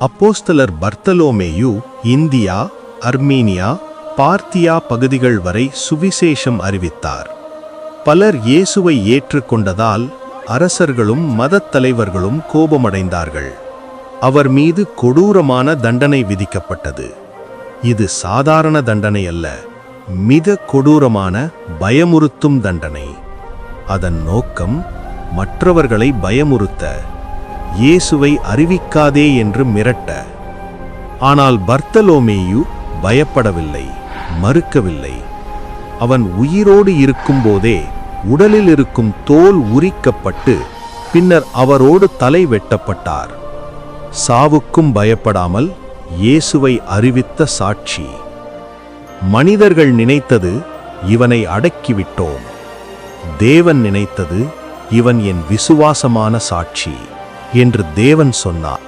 அப்போஸ்தலர் பர்த்தலோமேயு இந்தியா, அர்மீனியா, பார்த்தியா பகுதிகள் வரை சுவிசேஷம் அறிவித்தார். பலர் இயேசுவை ஏற்றுக்கொண்டதால் அரசர்களும் மதத் தலைவர்களும் கோபமடைந்தார்கள். அவர் மீது கொடூரமான தண்டனை விதிக்கப்பட்டது. இது சாதாரண தண்டனை அல்ல, மிக கொடூரமான பயமுறுத்தும் தண்டனை. அதன் நோக்கம் மற்றவர்களை பயமுறுத்த, இயேசுவை அறிவிக்காதே என்று மிரட்ட. ஆனால் பர்த்தலோமேயு பயப்படவில்லை, மறுக்கவில்லை. அவன் உயிரோடு இருக்கும்போதே உடலில் இருக்கும் தோல் உரிக்கப்பட்டு பின்னர் அவரோடு தலை வெட்டப்பட்டார். சாவுக்கும் பயப்படாமல் இயேசுவை அறிவித்த சாட்சி. மனிதர்கள் நினைத்தது, இவனை அடக்கிவிட்டோம். தேவன் நினைத்தது, இவன் என் விசுவாசமான சாட்சி என்று தேவன் சொன்னார்.